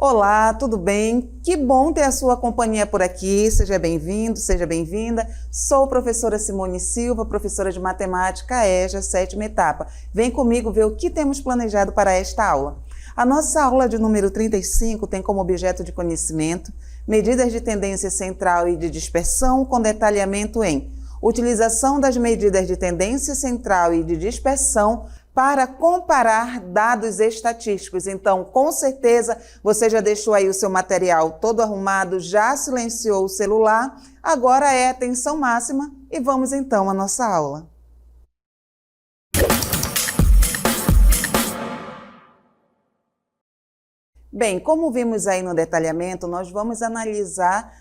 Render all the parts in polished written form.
Olá, tudo bem? Que bom ter a sua companhia por aqui. Seja bem-vindo, seja bem-vinda. Sou a professora Simone Silva, professora de Matemática EJA, 7ª etapa. Vem comigo ver o que temos planejado para esta aula. A nossa aula de número 35 tem como objeto de conhecimento medidas de tendência central e de dispersão com detalhamento em utilização das medidas de tendência central e de dispersão para comparar dados estatísticos. Então, com certeza, você já deixou aí o seu material todo arrumado, já silenciou o celular, agora é atenção máxima e vamos então à nossa aula. Bem, como vimos aí no detalhamento, nós vamos analisar,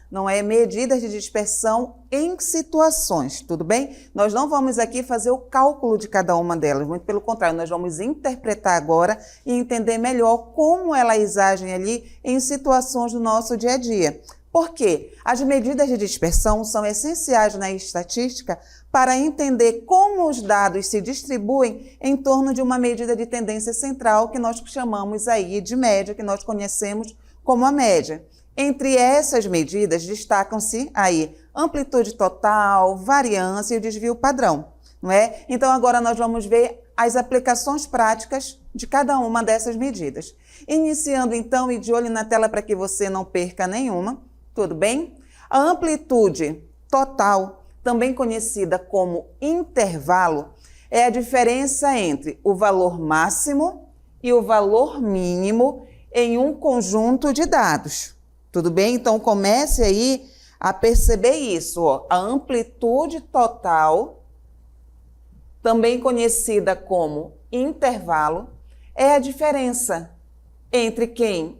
medidas de dispersão em situações, tudo bem? Nós não vamos aqui fazer o cálculo de cada uma delas, muito pelo contrário, nós vamos interpretar agora e entender melhor como elas agem ali em situações do nosso dia a dia. Por quê? As medidas de dispersão são essenciais na estatística para entender como os dados se distribuem em torno de uma medida de tendência central que nós chamamos aí de média, que nós conhecemos como a média. Entre essas medidas destacam-se aí amplitude total, variância e o desvio padrão, não é? Então agora nós vamos ver as aplicações práticas de cada uma dessas medidas. Iniciando então e de olho na tela para que você não perca nenhuma, tudo bem? A amplitude total, também conhecida como intervalo, é a diferença entre o valor máximo e o valor mínimo em um conjunto de dados. Tudo bem? Então comece aí a perceber isso, ó. A amplitude total, também conhecida como intervalo, é a diferença entre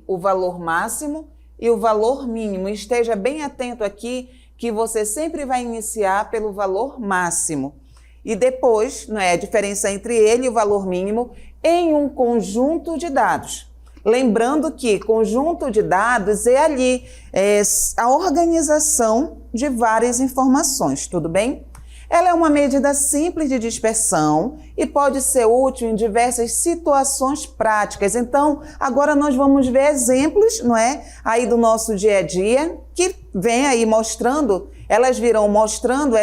o valor máximo e o valor mínimo. Esteja bem atento aqui que você sempre vai iniciar pelo valor máximo. E depois, a diferença entre ele e o valor mínimo em um conjunto de dados. Lembrando que conjunto de dados é ali a organização de várias informações, tudo bem? Ela é uma medida simples de dispersão e pode ser útil em diversas situações práticas. Então, agora nós vamos ver exemplos, aí do nosso dia a dia, que vem aí mostrando, elas virão mostrando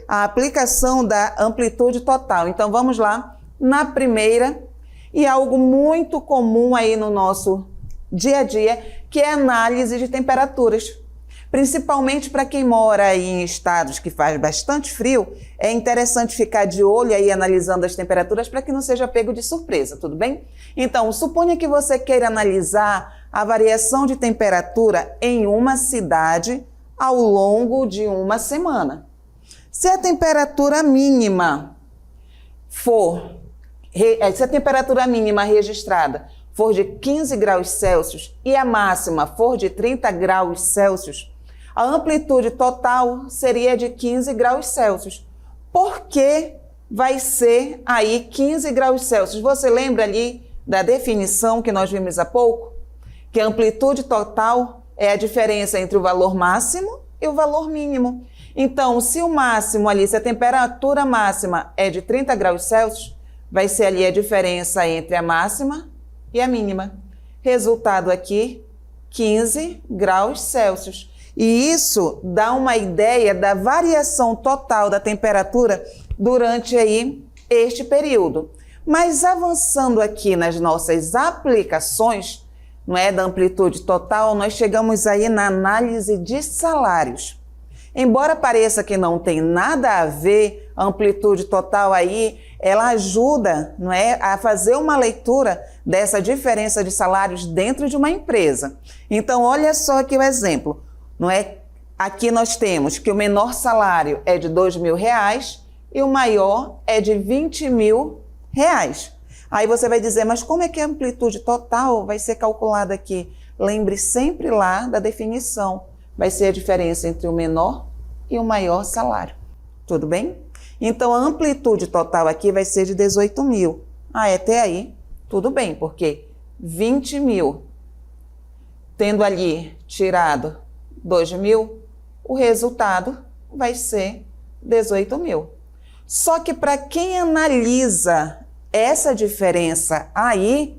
a aplicação da amplitude total. Então, vamos lá na primeira, e algo muito comum aí no nosso dia a dia, que é a análise de temperaturas. Principalmente para quem mora aí em estados que faz bastante frio, é interessante ficar de olho aí analisando as temperaturas para que não seja pego de surpresa, tudo bem? Então, suponha que você queira analisar a variação de temperatura em uma cidade ao longo de uma semana. Se a temperatura mínima registrada for de 15 graus Celsius e a máxima for de 30 graus Celsius, a amplitude total seria de 15 graus Celsius. Por que vai ser aí 15 graus Celsius? Você lembra ali da definição que nós vimos há pouco? Que a amplitude total é a diferença entre o valor máximo e o valor mínimo. Então, se o máximo ali, se a temperatura máxima é de 30 graus Celsius, vai ser ali a diferença entre a máxima e a mínima. Resultado aqui, 15 graus Celsius. E isso dá uma ideia da variação total da temperatura durante aí este período. Mas avançando aqui nas nossas aplicações, da amplitude total, nós chegamos aí na análise de salários. Embora pareça que não tem nada a ver, a amplitude total aí, ela ajuda, a fazer uma leitura dessa diferença de salários dentro de uma empresa. Então, olha só aqui o exemplo, Aqui nós temos que o menor salário é de R$2.000 e o maior é de R$20.000. Aí você vai dizer, mas como é que a amplitude total vai ser calculada aqui? Lembre sempre lá da definição. Vai ser a diferença entre o menor e o maior salário. Tudo bem? Então, a amplitude total aqui vai ser de 18.000. Até aí, tudo bem, porque 20.000, tendo ali tirado 2.000, o resultado vai ser 18.000. Só que para quem analisa essa diferença aí,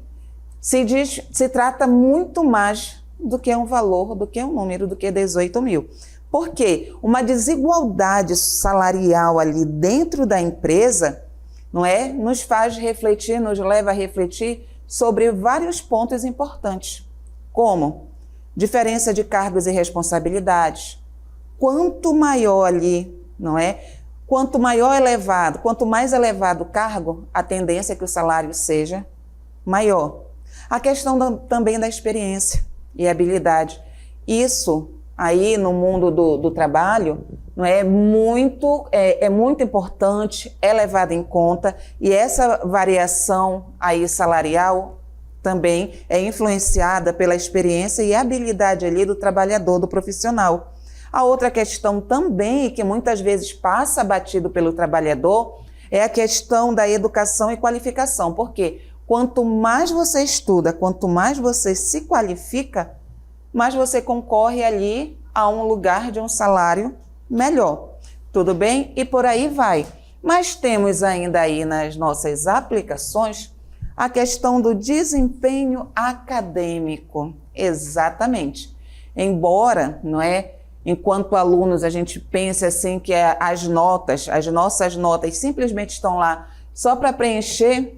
se trata muito mais do que um valor, do que um número, do que 18 mil. Por quê? Uma desigualdade salarial ali dentro da empresa, não é? Nos faz refletir, nos leva a refletir sobre vários pontos importantes, como diferença de cargos e responsabilidades. Quanto maior ali, não é? Quanto mais elevado o cargo, a tendência é que o salário seja maior. A questão também da experiência e habilidade. Isso aí no mundo do trabalho não é muito importante, é levado em conta, e essa variação aí salarial também é influenciada pela experiência e habilidade ali do trabalhador, do profissional. A outra questão também, que muitas vezes passa batido pelo trabalhador, é a questão da educação e qualificação. Por quê? Quanto mais você estuda, quanto mais você se qualifica, mais você concorre ali a um lugar de um salário melhor. Tudo bem? E por aí vai. Mas temos ainda aí nas nossas aplicações a questão do desempenho acadêmico. Exatamente. Embora, não é, enquanto alunos a gente pense assim que as nossas notas simplesmente estão lá só para preencher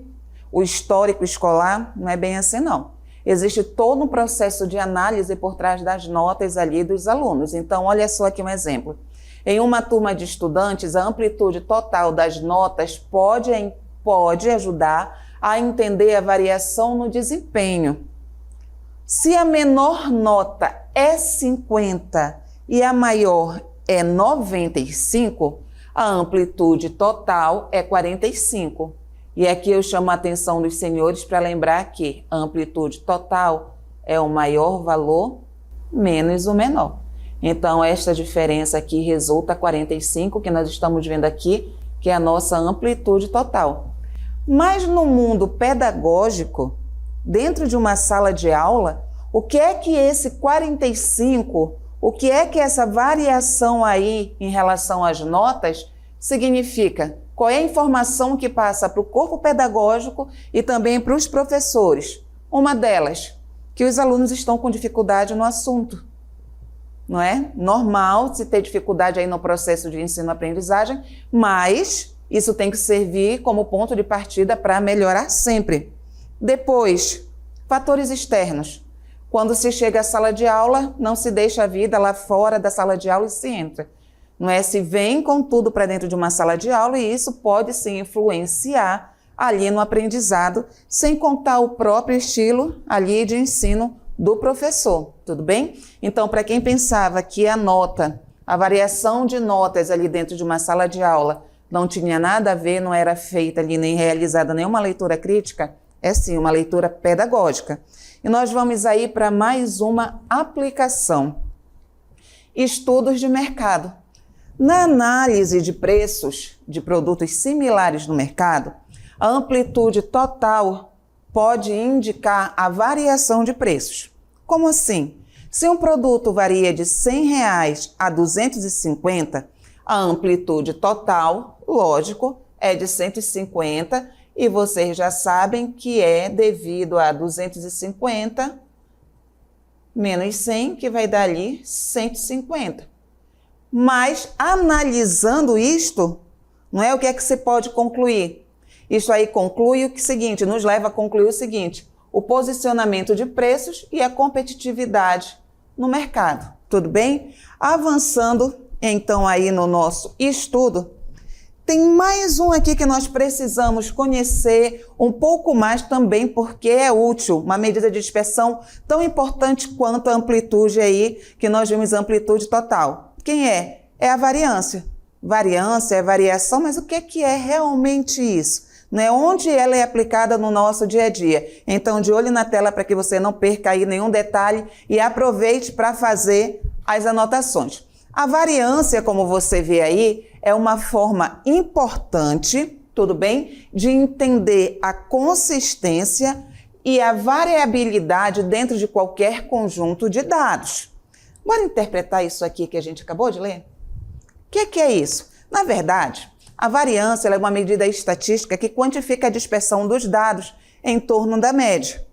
o histórico escolar, não é bem assim não. Existe todo um processo de análise por trás das notas ali dos alunos. Então, olha só aqui um exemplo. Em uma turma de estudantes, a amplitude total das notas pode ajudar a entender a variação no desempenho. Se a menor nota é 50 e a maior é 95, a amplitude total é 45. E aqui eu chamo a atenção dos senhores para lembrar que a amplitude total é o maior valor menos o menor. Então, esta diferença aqui resulta 45, que nós estamos vendo aqui, que é a nossa amplitude total. Mas no mundo pedagógico, dentro de uma sala de aula, o que é que esse 45, o que é que essa variação aí em relação às notas significa? Qual é a informação que passa para o corpo pedagógico e também para os professores? Uma delas, que os alunos estão com dificuldade no assunto. Não é normal se ter dificuldade aí no processo de ensino-aprendizagem, mas isso tem que servir como ponto de partida para melhorar sempre. Depois, fatores externos. Quando se chega à sala de aula, não se deixa a vida lá fora da sala de aula e se entra. Não é? Se vem com tudo para dentro de uma sala de aula e isso pode se influenciar ali no aprendizado, sem contar o próprio estilo ali de ensino do professor, tudo bem? Então, para quem pensava que a variação de notas ali dentro de uma sala de aula não tinha nada a ver, não era feita ali nem realizada nenhuma leitura crítica, é sim uma leitura pedagógica. E nós vamos aí para mais uma aplicação. Estudos de mercado. Na análise de preços de produtos similares no mercado, a amplitude total pode indicar a variação de preços. Como assim? Se um produto varia de R$ 100 a 250, a amplitude total, lógico, é de 150 e vocês já sabem que é devido a 250 menos 100, que vai dar ali 150. Mas, analisando isto, não é o que é que você pode concluir? Isso aí conclui o seguinte, nos leva a concluir o seguinte, o posicionamento de preços e a competitividade no mercado, tudo bem? Avançando, então, aí no nosso estudo, tem mais um aqui que nós precisamos conhecer um pouco mais também, porque é útil, uma medida de dispersão tão importante quanto a amplitude aí, que nós vimos amplitude total. Quem é? É a variância. Variância é variação, mas o que é realmente isso? Né? Onde ela é aplicada no nosso dia a dia? Então, de olho na tela para que você não perca aí nenhum detalhe e aproveite para fazer as anotações. A variância, como você vê aí, é uma forma importante, tudo bem, de entender a consistência e a variabilidade dentro de qualquer conjunto de dados. Bora interpretar isso aqui que a gente acabou de ler? O que é isso? Na verdade, a variância é uma medida estatística que quantifica a dispersão dos dados em torno da média.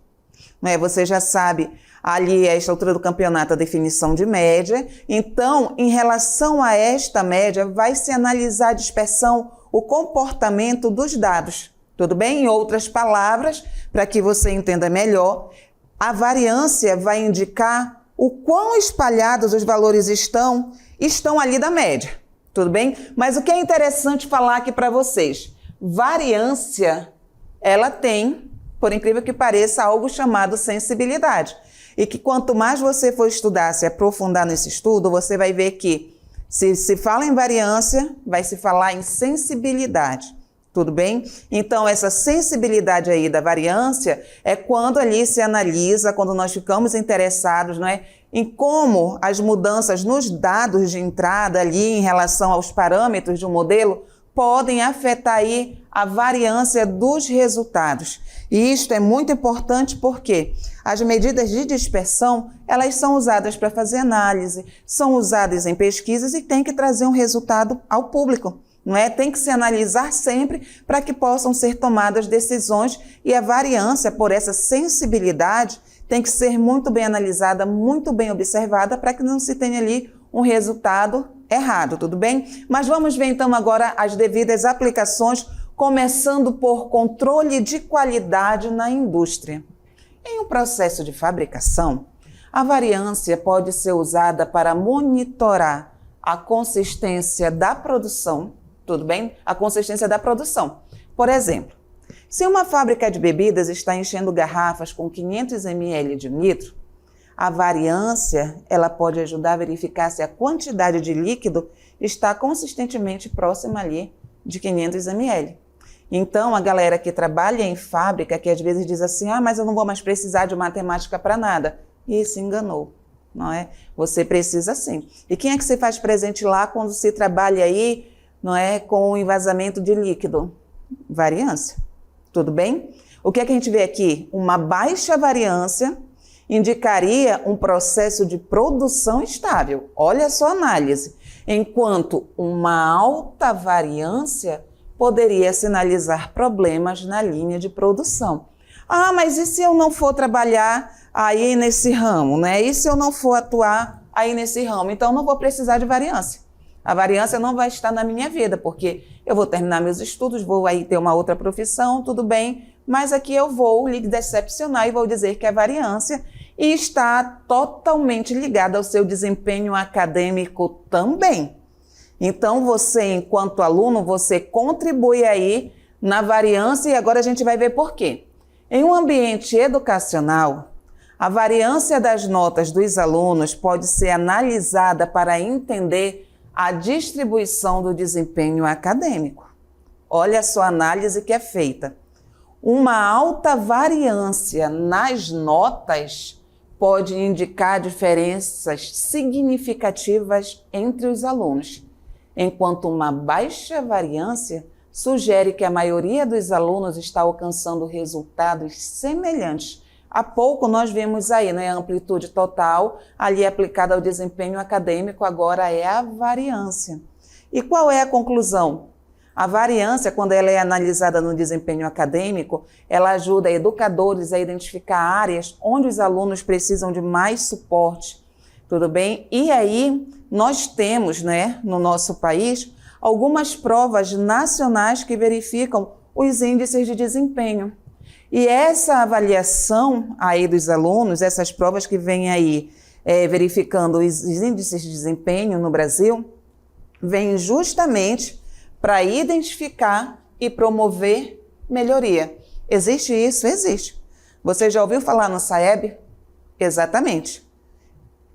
não é? Você já sabe ali a estrutura do campeonato, a definição de média. Então, em relação a esta média, vai se analisar a dispersão, o comportamento dos dados. Tudo bem? Em outras palavras, para que você entenda melhor, a variância vai indicar o quão espalhados os valores estão ali da média. Tudo bem? Mas o que é interessante falar aqui para vocês, variância, ela tem, por incrível que pareça, algo chamado sensibilidade. E que quanto mais você for estudar, se aprofundar nesse estudo, você vai ver que se fala em variância, vai se falar em sensibilidade. Tudo bem? Então, essa sensibilidade aí da variância é quando ali se analisa, quando nós ficamos interessados, não é, em como as mudanças nos dados de entrada ali em relação aos parâmetros de um modelo podem afetar aí a variância dos resultados. E isto é muito importante porque as medidas de dispersão, elas são usadas para fazer análise, são usadas em pesquisas e tem que trazer um resultado ao público. Não é? Tem que se analisar sempre para que possam ser tomadas decisões e a variância, por essa sensibilidade, tem que ser muito bem analisada, muito bem observada para que não se tenha ali um resultado errado, tudo bem? Mas vamos ver então agora as devidas aplicações, começando por controle de qualidade na indústria. Em um processo de fabricação, a variância pode ser usada para monitorar a consistência da produção, tudo bem? A consistência da produção. Por exemplo, se uma fábrica de bebidas está enchendo garrafas com 500 ml de 1 litro, a variância ela pode ajudar a verificar se a quantidade de líquido está consistentemente próxima ali de 500 ml. Então, a galera que trabalha em fábrica, que às vezes diz assim, mas eu não vou mais precisar de matemática para nada, e se enganou, não é? Você precisa sim. E quem é que se faz presente lá quando se trabalha aí, não é, com o envasamento de líquido? Variância. Tudo bem? O que é que a gente vê aqui? Uma baixa variância indicaria um processo de produção estável. Olha só a análise. Enquanto uma alta variância poderia sinalizar problemas na linha de produção. Mas e se eu não for trabalhar aí nesse ramo, né? E se eu não for atuar aí nesse ramo? Então, não vou precisar de variância. A variância não vai estar na minha vida, porque eu vou terminar meus estudos, vou aí ter uma outra profissão, tudo bem, mas aqui eu vou lhe decepcionar e vou dizer que é variância e está totalmente ligada ao seu desempenho acadêmico também. Então, você, enquanto aluno, você contribui aí na variância e agora a gente vai ver por quê. Em um ambiente educacional, a variância das notas dos alunos pode ser analisada para entender a distribuição do desempenho acadêmico. Olha só a análise que é feita. Uma alta variância nas notas pode indicar diferenças significativas entre os alunos, enquanto uma baixa variância sugere que a maioria dos alunos está alcançando resultados semelhantes. Há pouco nós vimos aí, né, a amplitude total ali aplicada ao desempenho acadêmico, agora é a variância. E qual é a conclusão? A variância, quando ela é analisada no desempenho acadêmico, ela ajuda educadores a identificar áreas onde os alunos precisam de mais suporte, tudo bem? E aí nós temos, né, no nosso país, algumas provas nacionais que verificam os índices de desempenho. E essa avaliação aí dos alunos, essas provas que vêm aí verificando os índices de desempenho no Brasil, vêm justamente para identificar e promover melhoria. Existe isso? Existe. Você já ouviu falar no SAEB? Exatamente.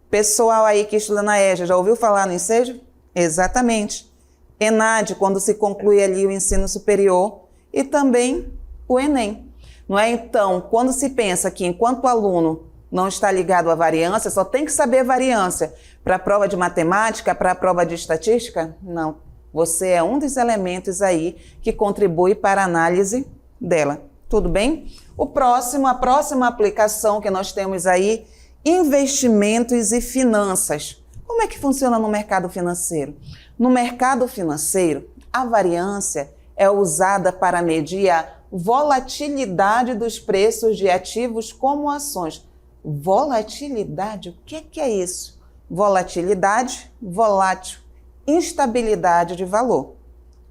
Pessoal aí que estuda na EJA, já ouviu falar no Ensejo? Exatamente. ENAD, quando se conclui ali o ensino superior, e também o Enem. Não é? Então, quando se pensa que enquanto o aluno não está ligado à variância, só tem que saber variância para a prova de matemática, para a prova de estatística? Não. Você é um dos elementos aí que contribui para a análise dela. Tudo bem? A próxima aplicação que nós temos aí, investimentos e finanças. Como é que funciona no mercado financeiro? No mercado financeiro, a variância é usada para medir a volatilidade dos preços de ativos como ações. Volatilidade? O que é isso? Volatilidade, volátil, instabilidade de valor,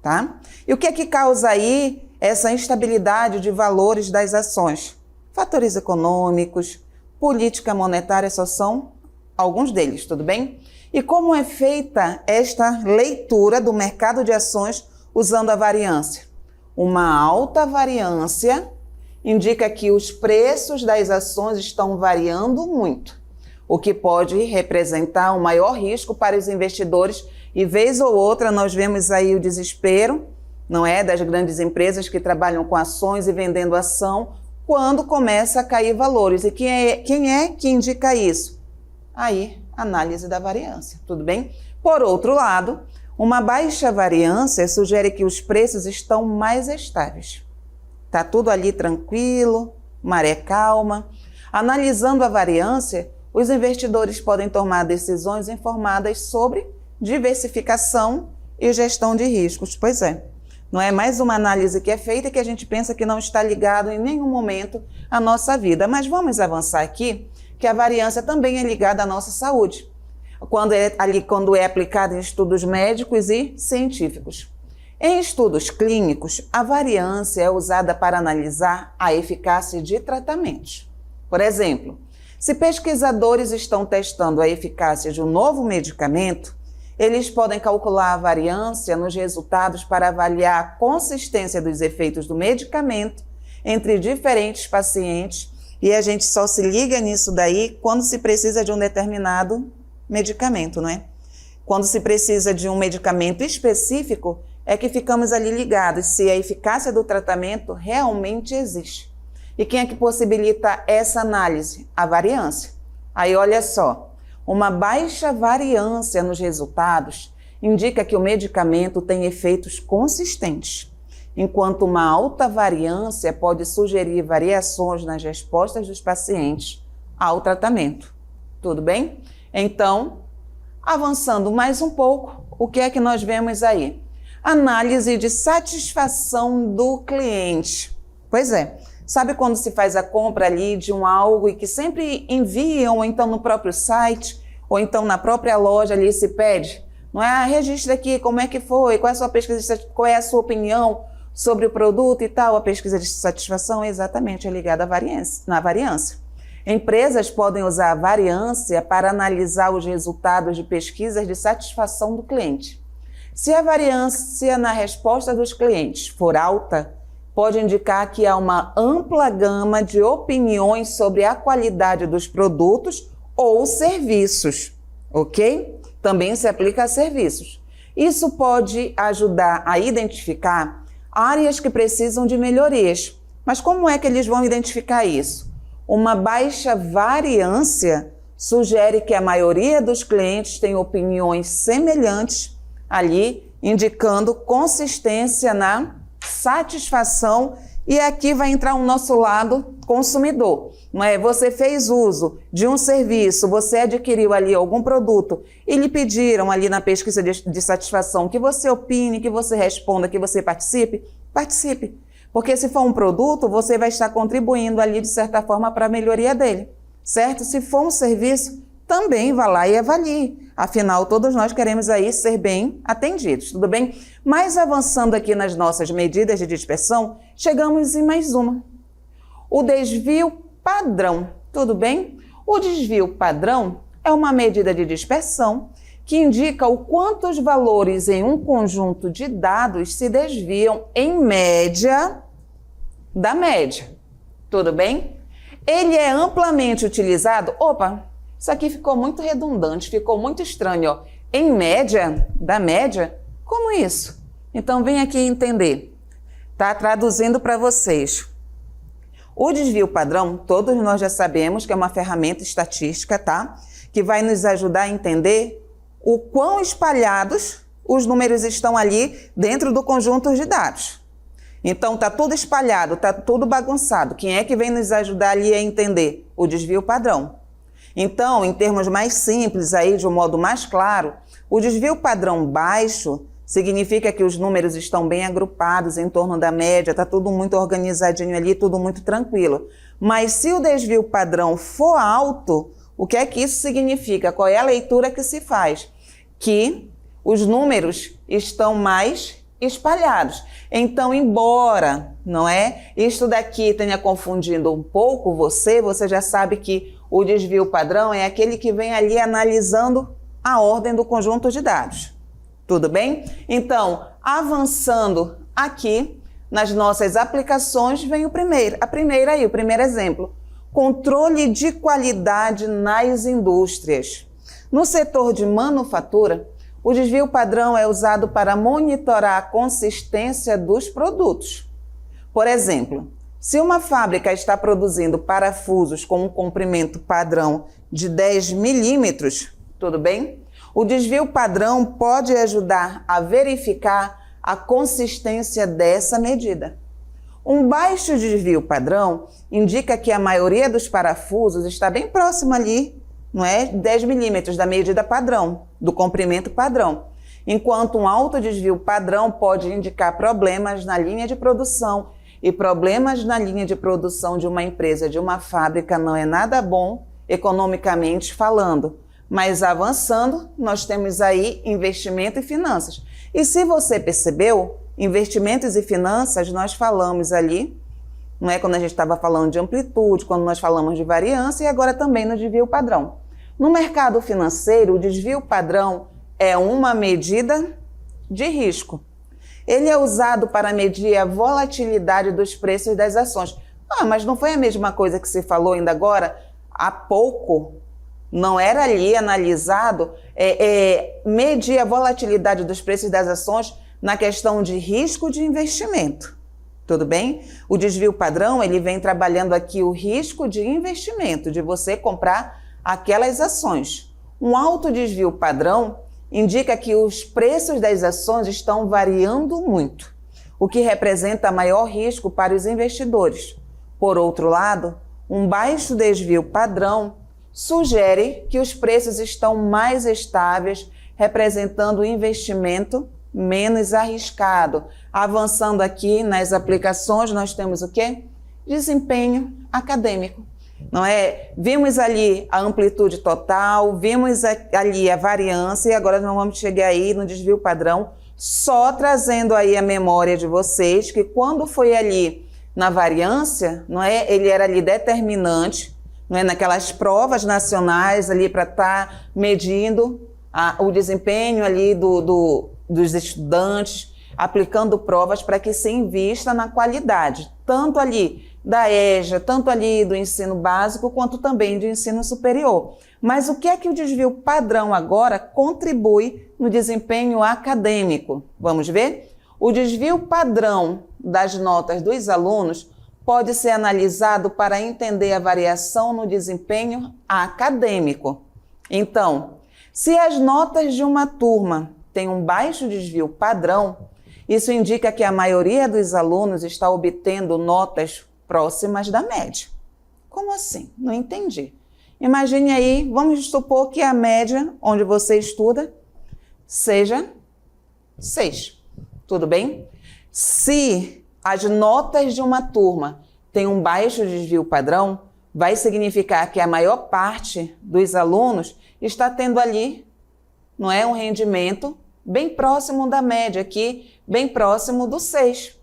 tá? E o que é que causa aí essa instabilidade de valores das ações? Fatores econômicos, política monetária só são alguns deles, tudo bem? E como é feita esta leitura do mercado de ações usando a variância? Uma alta variância indica que os preços das ações estão variando muito, o que pode representar um maior risco para os investidores e vez ou outra nós vemos aí o desespero, não é, das grandes empresas que trabalham com ações e vendendo ação quando começa a cair valores. E quem é que indica isso? Aí, análise da variância, tudo bem? Por outro lado, uma baixa variância sugere que os preços estão mais estáveis. Tá tudo ali tranquilo, maré calma. Analisando a variância, os investidores podem tomar decisões informadas sobre diversificação e gestão de riscos. Pois é, não é mais uma análise que é feita que a gente pensa que não está ligado em nenhum momento à nossa vida. Mas vamos avançar aqui, que a variância também é ligada à nossa saúde, quando é aplicada em estudos médicos e científicos. Em estudos clínicos, a variância é usada para analisar a eficácia de tratamentos. Por exemplo, se pesquisadores estão testando a eficácia de um novo medicamento, eles podem calcular a variância nos resultados para avaliar a consistência dos efeitos do medicamento entre diferentes pacientes, e a gente só se liga nisso daí quando se precisa de um determinado medicamento, não é? Quando se precisa de um medicamento específico, é que ficamos ali ligados se a eficácia do tratamento realmente existe. E quem é que possibilita essa análise? A variância. Aí olha só, uma baixa variância nos resultados indica que o medicamento tem efeitos consistentes, enquanto uma alta variância pode sugerir variações nas respostas dos pacientes ao tratamento. Tudo bem? Então, avançando mais um pouco, o que é que nós vemos aí? Análise de satisfação do cliente. Pois é, sabe quando se faz a compra ali de um algo e que sempre enviam, ou então no próprio site, ou então na própria loja ali se pede? Não é? Ah, registra aqui, como é que foi, qual é a sua pesquisa, qual é a sua opinião sobre o produto e tal. A pesquisa de satisfação exatamente é ligada na variância. Empresas podem usar a variância para analisar os resultados de pesquisas de satisfação do cliente. Se a variância na resposta dos clientes for alta, pode indicar que há uma ampla gama de opiniões sobre a qualidade dos produtos ou serviços, ok? Também se aplica a serviços. Isso pode ajudar a identificar áreas que precisam de melhorias. Mas como é que eles vão identificar isso? Uma baixa variância sugere que a maioria dos clientes tem opiniões semelhantes ali, indicando consistência na satisfação. E aqui vai entrar o nosso lado consumidor, não é? Você fez uso de um serviço, você adquiriu ali algum produto e lhe pediram ali na pesquisa de satisfação que você opine, que você responda, que você participe, participe. Porque se for um produto, você vai estar contribuindo ali de certa forma para a melhoria dele, certo? Se for um serviço, também vá lá e avalie. Afinal, todos nós queremos aí ser bem atendidos, tudo bem? Mas avançando aqui nas nossas medidas de dispersão, chegamos em mais uma. O desvio padrão, tudo bem? O desvio padrão é uma medida de dispersão que indica o quanto os valores em um conjunto de dados se desviam em média da média, tudo bem? Ele é amplamente utilizado... Opa! Isso aqui ficou muito redundante, ficou muito estranho, ó. Em média, da média? Como isso? Então, vem aqui entender. Tá traduzindo para vocês. O desvio padrão, todos nós já sabemos que é uma ferramenta estatística, tá? Que vai nos ajudar a entender o quão espalhados os números estão ali dentro do conjunto de dados. Então, tá tudo espalhado, tá tudo bagunçado. Quem é que vem nos ajudar ali a entender? O desvio padrão. Então, em termos mais simples, aí, de um modo mais claro, o desvio padrão baixo significa que os números estão bem agrupados em torno da média, está tudo muito organizadinho ali, tudo muito tranquilo. Mas se o desvio padrão for alto, o que é que isso significa? Qual é a leitura que se faz? Que os números estão mais espalhados. Então, embora, não é, isto daqui tenha confundido um pouco você já sabe que o desvio padrão é aquele que vem ali analisando a ordem do conjunto de dados. Tudo bem? Então, avançando aqui nas nossas aplicações, vem o primeiro exemplo. Controle de qualidade nas indústrias. No setor de manufatura, o desvio padrão é usado para monitorar a consistência dos produtos. Por exemplo, se uma fábrica está produzindo parafusos com um comprimento padrão de 10 milímetros, tudo bem? O desvio padrão pode ajudar a verificar a consistência dessa medida. Um baixo desvio padrão indica que a maioria dos parafusos está bem próximo ali, não é? 10 milímetros da medida padrão, do comprimento padrão. Enquanto um alto desvio padrão pode indicar problemas na linha de produção, e problemas na linha de produção de uma empresa, de uma fábrica, não é nada bom economicamente falando. Mas avançando, nós temos aí investimento e finanças. E se você percebeu, investimentos e finanças, nós falamos ali, não é, quando a gente estava falando de amplitude, quando nós falamos de variância e agora também no desvio padrão. No mercado financeiro, o desvio padrão é uma medida de risco. Ele é usado para medir a volatilidade dos preços das ações. Mas não foi a mesma coisa que se falou ainda agora? Há pouco, não era ali analisado medir a volatilidade dos preços das ações na questão de risco de investimento. Tudo bem? O desvio padrão, ele vem trabalhando aqui o risco de investimento, de você comprar aquelas ações. Um alto desvio padrão indica que os preços das ações estão variando muito, o que representa maior risco para os investidores. Por outro lado, um baixo desvio padrão sugere que os preços estão mais estáveis, representando um investimento menos arriscado. Avançando aqui nas aplicações, nós temos o quê? Desempenho acadêmico. Não é? Vimos ali a amplitude total, vimos ali a variância e agora nós vamos chegar aí no desvio padrão, só trazendo aí a memória de vocês que quando foi ali na variância, não é? Ele era ali determinante, não é? Naquelas provas nacionais ali para estar medindo o desempenho ali dos estudantes, aplicando provas para que se invista na qualidade, tanto ali da EJA, tanto ali do ensino básico, quanto também do ensino superior. Mas o que é que o desvio padrão agora contribui no desempenho acadêmico? Vamos ver? O desvio padrão das notas dos alunos pode ser analisado para entender a variação no desempenho acadêmico. Então, se as notas de uma turma têm um baixo desvio padrão, isso indica que a maioria dos alunos está obtendo notas próximas da média. Como assim? Não entendi. Imagine aí, vamos supor que a média onde você estuda seja 6. Tudo bem? Se as notas de uma turma têm um baixo desvio padrão, vai significar que a maior parte dos alunos está tendo ali, não é, um rendimento bem próximo da média aqui, bem próximo do 6.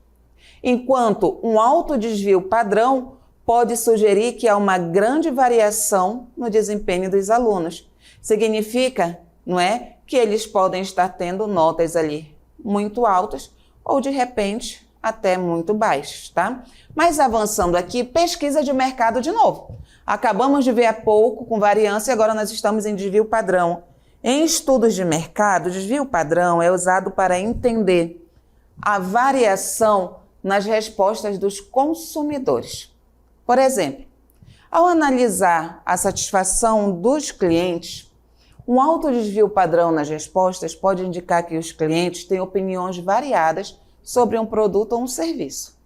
Enquanto um alto desvio padrão pode sugerir que há uma grande variação no desempenho dos alunos. Significa, não é, que eles podem estar tendo notas ali muito altas ou, de repente, até muito baixas, tá? Mas avançando aqui, pesquisa de mercado de novo. Acabamos de ver há pouco com variância e agora nós estamos em desvio padrão. Em estudos de mercado, o desvio padrão é usado para entender a variação nas respostas dos consumidores. Por exemplo, ao analisar a satisfação dos clientes, um alto desvio padrão nas respostas pode indicar que os clientes têm opiniões variadas sobre um produto ou um serviço.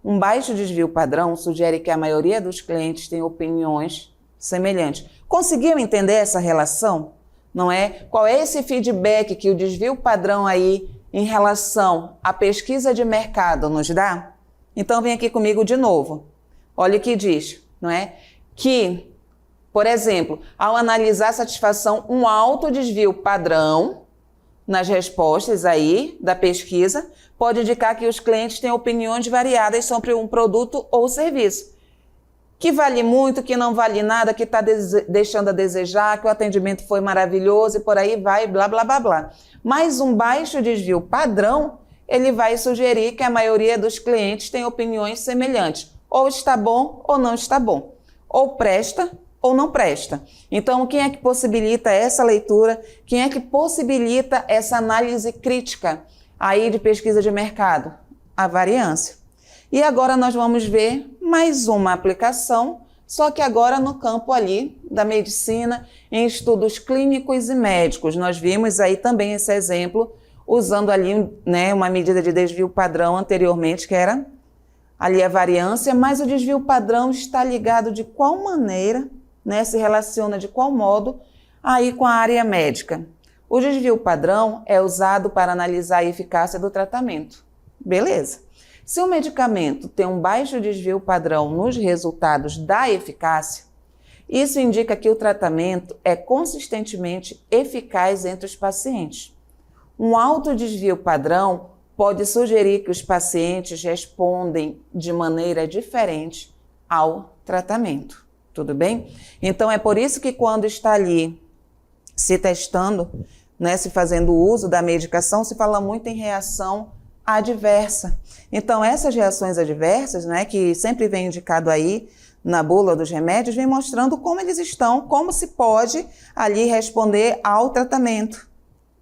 Um baixo desvio padrão sugere que a maioria dos clientes tem opiniões semelhantes. Conseguiu entender essa relação? Não é? Qual é esse feedback que o desvio padrão aí em relação à pesquisa de mercado nos dá? Então, vem aqui comigo de novo. Olha o que diz, não é? Que, por exemplo, ao analisar a satisfação, um alto desvio padrão nas respostas aí da pesquisa pode indicar que os clientes têm opiniões variadas sobre um produto ou serviço. Que vale muito, que não vale nada, que está deixando a desejar, que o atendimento foi maravilhoso e por aí vai, blá, blá, blá, blá. Mas um baixo desvio padrão, ele vai sugerir que a maioria dos clientes tem opiniões semelhantes. Ou está bom ou não está bom. Ou presta ou não presta. Então, quem é que possibilita essa leitura? Quem é que possibilita essa análise crítica aí de pesquisa de mercado? A variância. E agora nós vamos ver mais uma aplicação, só que agora no campo ali da medicina, em estudos clínicos e médicos. Nós vimos aí também esse exemplo, usando ali, né, uma medida de desvio padrão anteriormente, que era ali a variância, mas o desvio padrão está ligado de qual maneira, né, se relaciona de qual modo aí com a área médica. O desvio padrão é usado para analisar a eficácia do tratamento. Beleza. Se o medicamento tem um baixo desvio padrão nos resultados da eficácia, isso indica que o tratamento é consistentemente eficaz entre os pacientes. Um alto desvio padrão pode sugerir que os pacientes respondem de maneira diferente ao tratamento. Tudo bem? Então, é por isso que quando está ali se testando, né, se fazendo uso da medicação, se fala muito em reação adversa. Então, essas reações adversas, né, que sempre vem indicado aí na bula dos remédios, vem mostrando como eles estão, como se pode ali responder ao tratamento.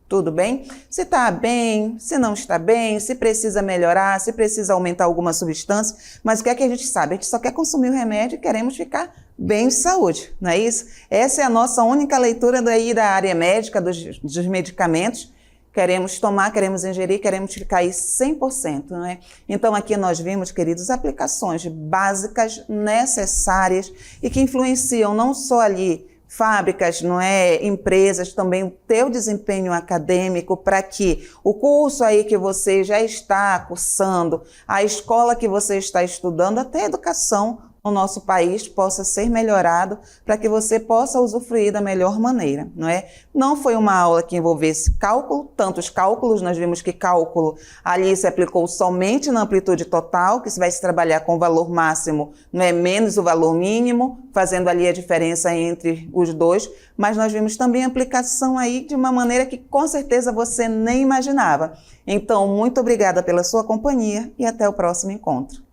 Tudo bem? Se está bem, se não está bem, se precisa melhorar, se precisa aumentar alguma substância, mas o que é que a gente sabe? A gente só quer consumir o remédio e queremos ficar bem de saúde, não é isso? Essa é a nossa única leitura daí da área médica, dos medicamentos. Queremos tomar, queremos ingerir, queremos ficar aí 100%, não é? Então aqui nós vimos, queridos, aplicações básicas, necessárias e que influenciam não só ali fábricas, não é, empresas, também o teu desempenho acadêmico para que o curso aí que você já está cursando, a escola que você está estudando, até a educação no nosso país possa ser melhorado para que você possa usufruir da melhor maneira, não é? Não foi uma aula que envolvesse cálculo, tantos cálculos, nós vimos que cálculo ali se aplicou somente na amplitude total, que se vai se trabalhar com o valor máximo, não é, menos o valor mínimo, fazendo ali a diferença entre os dois, mas nós vimos também a aplicação aí de uma maneira que com certeza você nem imaginava. Então, muito obrigada pela sua companhia e até o próximo encontro.